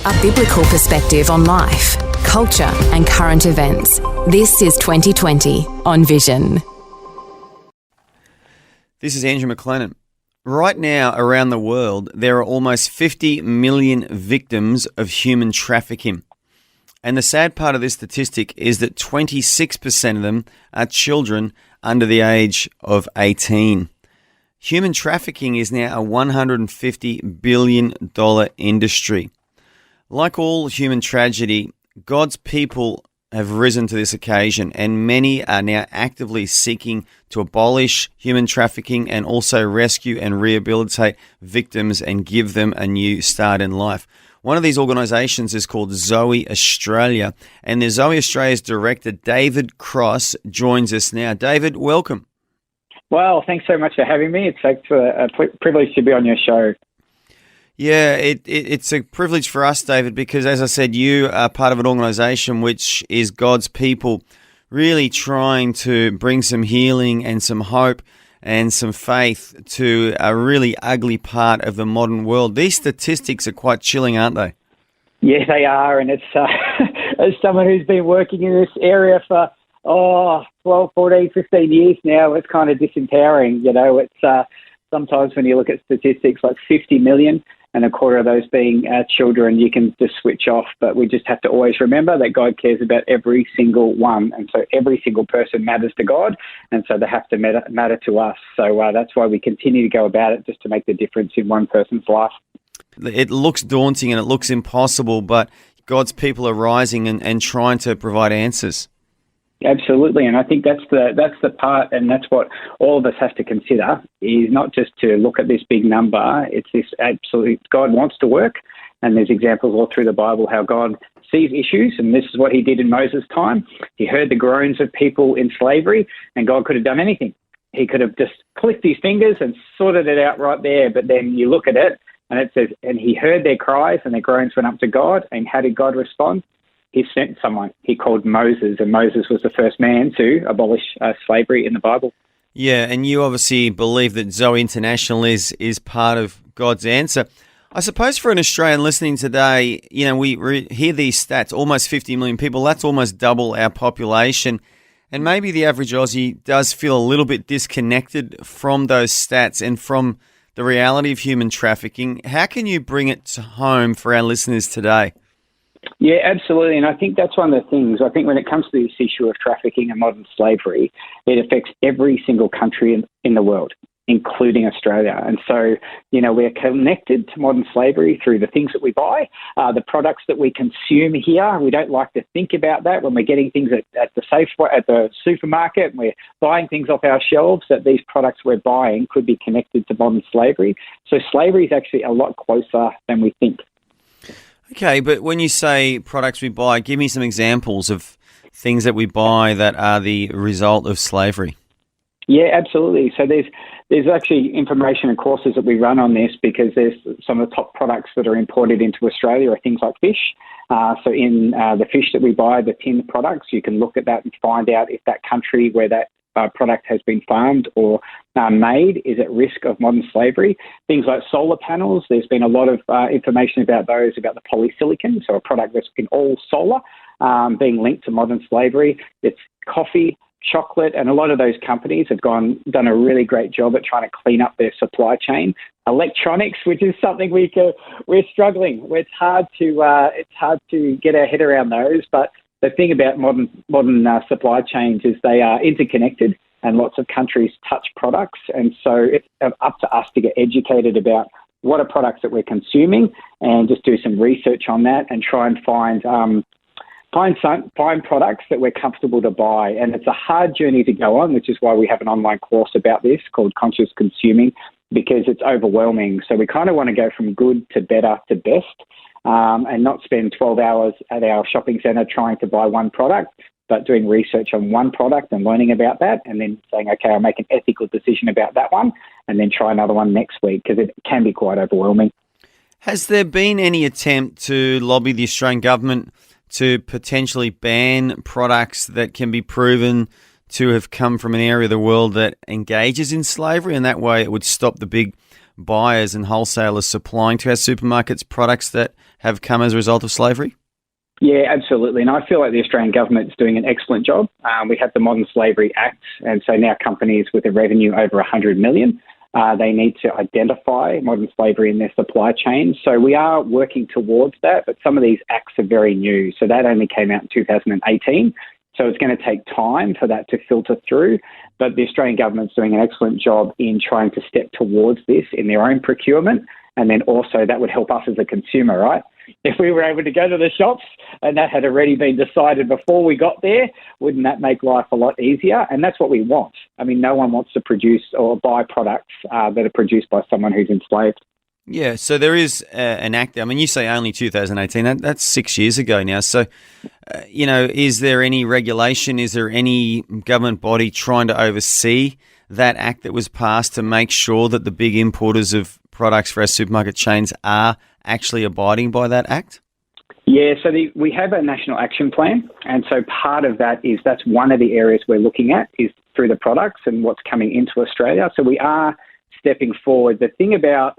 A biblical perspective on life, culture and current events. This is 2020 on Vision. This is Andrew McLennan. Right now, around the world, there are almost 50 million victims of human trafficking. And the sad part of this statistic is that 26% of them are children under the age of 18. Human trafficking is now a $150 billion industry. Like all human tragedy, God's people have risen to this occasion, and many are now actively seeking to abolish human trafficking and also rescue and rehabilitate victims and give them a new start in life. One of these organisations is called Zoe Australia, and the Zoe Australia's director, David Cross, joins us now. David, welcome. Well, thanks so much for having me. It's a privilege to be on your show. Yeah, it's a privilege for us, David, because as I said, you are part of an organisation which is God's people really trying to bring some healing and some hope and some faith to a really ugly part of the modern world. These statistics are quite chilling, aren't they? Yeah, they are, and it's as someone who's been working in this area for 12, 14, 15 years now, it's kind of disempowering. You know, it's sometimes when you look at statistics like 50 million and a quarter of those being children, you can just switch off. But we just have to always remember that God cares about every single one. And so every single person matters to God. And so they have to matter to us. So that's why we continue to go about it, just to make the difference in one person's life. It looks daunting and it looks impossible, but God's people are rising and trying to provide answers. Absolutely, and I think that's the part, and that's what all of us have to consider, is not just to look at this big number. It's this absolute, God wants to work, and there's examples all through the Bible how God sees issues, and this is what he did in Moses' time. He heard the groans of people in slavery, and God could have done anything. He could have just clicked his fingers and sorted it out right there, but then you look at it, and it says, and he heard their cries, and their groans went up to God, and how did God respond? He sent someone. He called Moses, and Moses was the first man to abolish slavery in the Bible. Yeah, and you obviously believe that Zoe International is part of God's answer. I suppose for an Australian listening today, you know, we hear these stats, almost 50 million people, that's almost double our population. And maybe the average Aussie does feel a little bit disconnected from those stats and from the reality of human trafficking. How can you bring it home for our listeners today? Yeah, absolutely. And I think that's one of the things. I think when it comes to this issue of trafficking and modern slavery, it affects every single country in the world, including Australia. And so, you know, we're connected to modern slavery through the things that we buy, the products that we consume here. We don't like to think about that when we're getting things at the supermarket and we're buying things off our shelves, that these products we're buying could be connected to modern slavery. So slavery is actually a lot closer than we think. Okay, but when you say products we buy, give me some examples of things that we buy that are the result of slavery. Yeah, absolutely. So there's actually information and courses that we run on this, because there's some of the top products that are imported into Australia are things like fish. So in the fish that we buy, the tinned products, you can look at that and find out if that country where that product has been farmed or made is at risk of modern slavery. Things like solar panels, there's been a lot of information about those, about the polysilicon, so a product that's in all solar, being linked to modern slavery. It's coffee, chocolate, and a lot of those companies have done a really great job at trying to clean up their supply chain. Electronics, which is something we're struggling. It's hard to get our head around those, but the thing about modern supply chains is they are interconnected, and lots of countries touch products. And so it's up to us to get educated about what are products that we're consuming, and just do some research on that and try and find products that we're comfortable to buy. And it's a hard journey to go on, which is why we have an online course about this called Conscious Consuming, because it's overwhelming. So we kind of want to go from good to better to best. And not spend 12 hours at our shopping centre trying to buy one product, but doing research on one product and learning about that, and then saying, okay, I'll make an ethical decision about that one, and then try another one next week, because it can be quite overwhelming. Has there been any attempt to lobby the Australian government to potentially ban products that can be proven to have come from an area of the world that engages in slavery, and that way it would stop the big buyers and wholesalers supplying to our supermarkets products that have come as a result of slavery? Yeah, absolutely. And I feel like the Australian government's doing an excellent job. We have the Modern Slavery Act, and so now companies with a revenue over 100 million, they need to identify modern slavery in their supply chain. So we are working towards that, but some of these acts are very new. So that only came out in 2018. So it's going to take time for that to filter through. But the Australian government's doing an excellent job in trying to step towards this in their own procurement. And then also that would help us as a consumer, right? If we were able to go to the shops and that had already been decided before we got there, wouldn't that make life a lot easier? And that's what we want. I mean, no one wants to produce or buy products that are produced by someone who's enslaved. Yeah, so there is an act. I mean, you say only 2018. That's 6 years ago now. So, is there any regulation? Is there any government body trying to oversee that act that was passed to make sure that the big importers of products for our supermarket chains are actually abiding by that act? Yeah, so we have a national action plan, and so part of that is that's one of the areas we're looking at is through the products and what's coming into Australia. So we are stepping forward. The thing about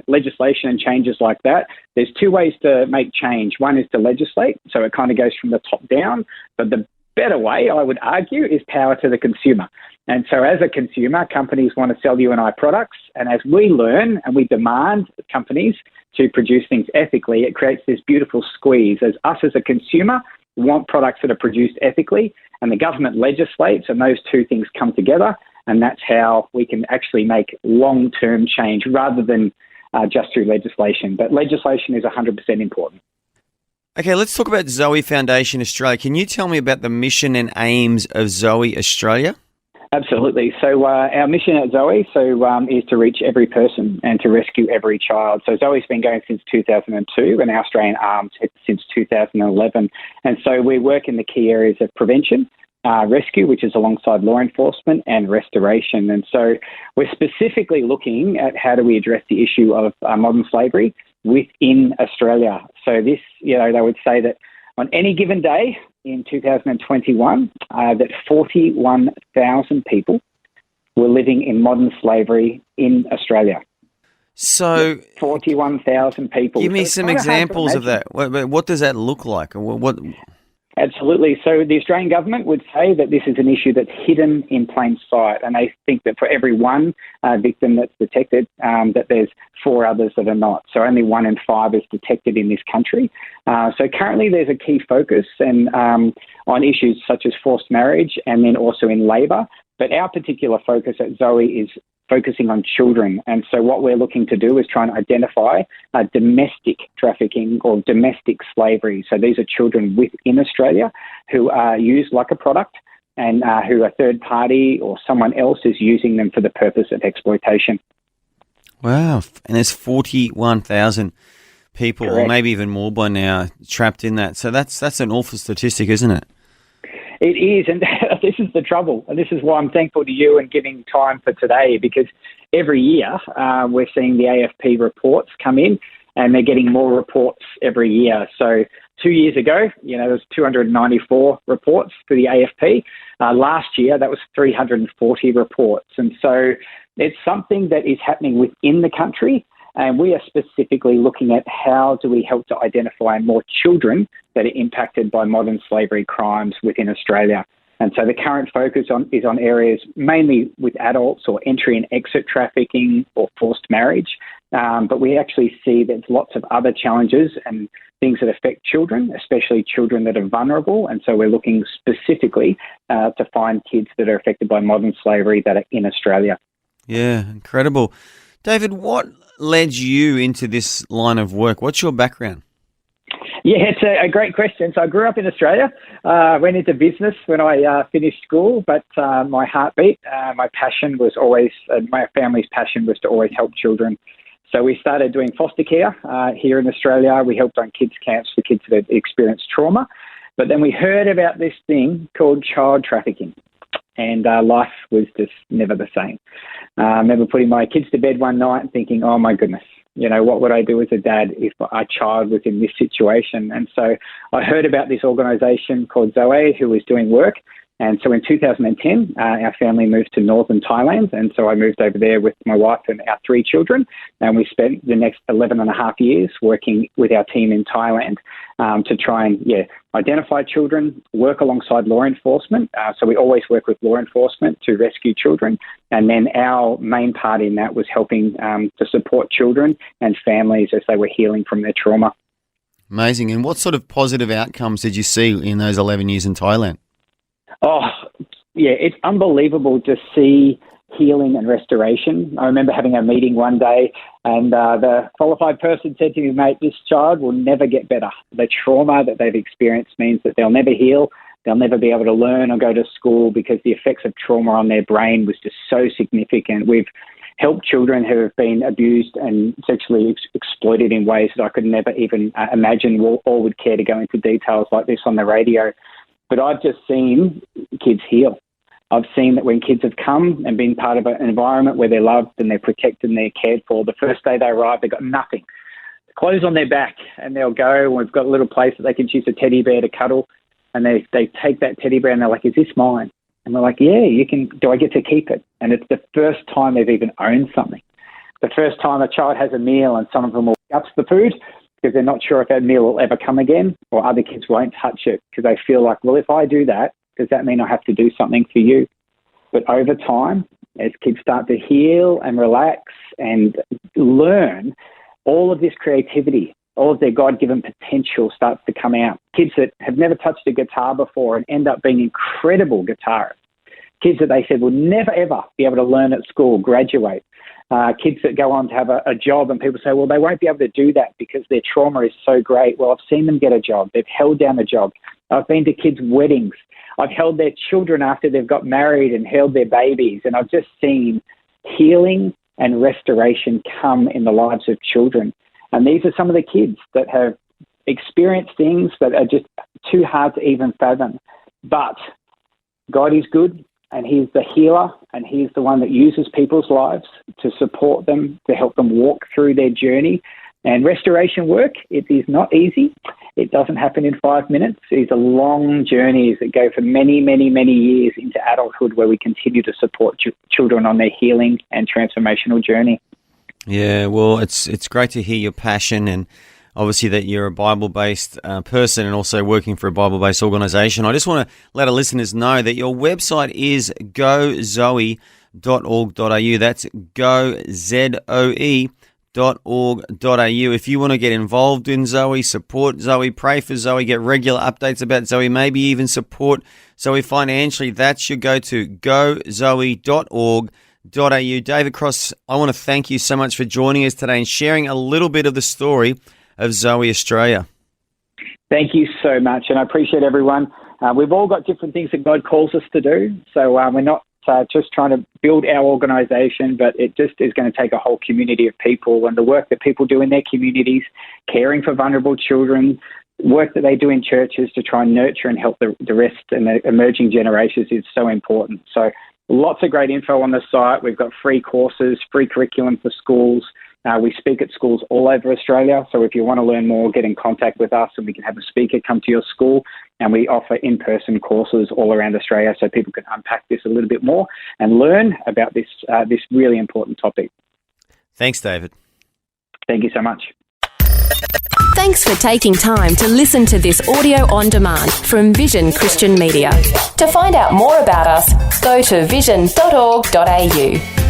legislation and changes like that, there's two ways to make change. One is to legislate, so it kind of goes from the top down, but the better way, I would argue, is power to the consumer. And so as a consumer, companies want to sell you and I products, and as we learn and we demand companies to produce things ethically, it creates this beautiful squeeze. As us as a consumer want products that are produced ethically, and the government legislates, and those two things come together, and that's how we can actually make long-term change rather than just through legislation. But legislation is 100% important. Okay, let's talk about Zoe Foundation Australia. Can you tell me about the mission and aims of Zoe Australia? Absolutely. So our mission at Zoe is to reach every person and to rescue every child. So Zoe's been going since 2002 and our Australian arms since 2011. And so we work in the key areas of prevention, rescue, which is alongside law enforcement, and restoration. And so we're specifically looking at how do we address the issue of modern slavery within Australia. So this, they would say that on any given day in 2021, that 41,000 people were living in modern slavery in Australia. So 41,000 people. Give me some examples of that. What does that look like? What? Absolutely. So the Australian government would say that this is an issue that's hidden in plain sight, and they think that for every one victim that's detected, that there's 4 others that are not. So only 1 in 5 is detected in this country. So currently there's a key focus and on issues such as forced marriage and then also in labour. But our particular focus at Zoe is focusing on children. And so what we're looking to do is try and identify domestic trafficking or domestic slavery. So these are children within Australia who are used like a product and who a third party or someone else is using them for the purpose of exploitation. Wow. And there's 41,000 people, Correct. Or maybe even more by now, trapped in that. So that's an awful statistic, isn't it? It is, and this is the trouble. And this is why I'm thankful to you and giving time for today, because every year we're seeing the AFP reports come in, and they're getting more reports every year. So 2 years ago, there was 294 reports for the AFP. Last year, that was 340 reports. And so it's something that is happening within the country. And we are specifically looking at how do we help to identify more children that are impacted by modern slavery crimes within Australia. And so the current focus is on areas mainly with adults or entry and exit trafficking or forced marriage. But we actually see there's lots of other challenges and things that affect children, especially children that are vulnerable. And so we're looking specifically to find kids that are affected by modern slavery that are in Australia. Yeah, incredible. David, what led you into this line of work? What's your background? Yeah, it's a great question. So I grew up in Australia, went into business when I finished school, but my heartbeat, my passion was always, my family's passion was to always help children. So we started doing foster care here in Australia. We helped run kids camps for kids that had experienced trauma. But then we heard about this thing called child trafficking. And life was just never the same. I remember putting my kids to bed one night and thinking, oh my goodness, what would I do as a dad if a child was in this situation? And so I heard about this organisation called Zoe who was doing work And so in 2010, our family moved to northern Thailand. And so I moved over there with my wife and our 3 children. And we spent the next 11 and a half years working with our team in Thailand to try and, identify children, work alongside law enforcement. So we always work with law enforcement to rescue children. And then our main part in that was helping to support children and families as they were healing from their trauma. Amazing. And what sort of positive outcomes did you see in those 11 years in Thailand? Oh, yeah, it's unbelievable to see healing and restoration. I remember having a meeting one day and the qualified person said to me, mate, this child will never get better. The trauma that they've experienced means that they'll never heal. They'll never be able to learn or go to school because the effects of trauma on their brain was just so significant. We've helped children who have been abused and sexually exploited in ways that I could never even imagine or would care to go into details like this on the radio. But I've just seen kids heal. I've seen that when kids have come and been part of an environment where they're loved and they're protected and they're cared for, the first day they arrive, they've got nothing. Clothes on their back, and they'll go, and we've got a little place that they can choose a teddy bear to cuddle, and they take that teddy bear and they're like, is this mine? And we're like, yeah, you can. Do I get to keep it? And it's the first time they've even owned something. The first time a child has a meal and some of them will up the food because they're not sure if that meal will ever come again, or other kids won't touch it because they feel like, well, if I do that, does that mean I have to do something for you? But over time, as kids start to heal and relax and learn, all of this creativity, all of their God-given potential starts to come out. Kids that have never touched a guitar before and end up being incredible guitarists. Kids that they said will never, ever be able to learn at school, graduate. Kids that go on to have a job and people say, well, they won't be able to do that because their trauma is so great. Well, I've seen them get a job. They've held down a job. I've been to kids' weddings. I've held their children after they've got married and held their babies. And I've just seen healing and restoration come in the lives of children. And these are some of the kids that have experienced things that are just too hard to even fathom. But God is good, and He's the healer, and He's the one that uses people's lives to support them, to help them walk through their journey. And restoration work, it is not easy. It doesn't happen in 5 minutes. It's a long journey that go for many, many, many years into adulthood where we continue to support children on their healing and transformational journey. Yeah, well, it's great to hear your passion and obviously that you're a Bible-based person and also working for a Bible-based organisation. I just want to let our listeners know that your website is gozoe.org.au. That's gozoe.org.au. If you want to get involved in Zoe, support Zoe, pray for Zoe, get regular updates about Zoe, maybe even support Zoe financially, that's your go-to, gozoe.org.au. David Cross, I want to thank you so much for joining us today and sharing a little bit of the story of Zoe Australia. Thank you so much, and I appreciate everyone. We've all got different things that God calls us to do, so we're not just trying to build our organisation, but it just is going to take a whole community of people, and the work that people do in their communities, caring for vulnerable children, work that they do in churches to try and nurture and help the rest and the emerging generations is so important. So lots of great info on the site. We've got free courses, free curriculum for schools. We speak at schools all over Australia. So if you want to learn more, get in contact with us and we can have a speaker come to your school. And we offer in-person courses all around Australia so people can unpack this a little bit more and learn about this really important topic. Thanks, David. Thank you so much. Thanks for taking time to listen to this audio on demand from Vision Christian Media. To find out more about us, go to vision.org.au.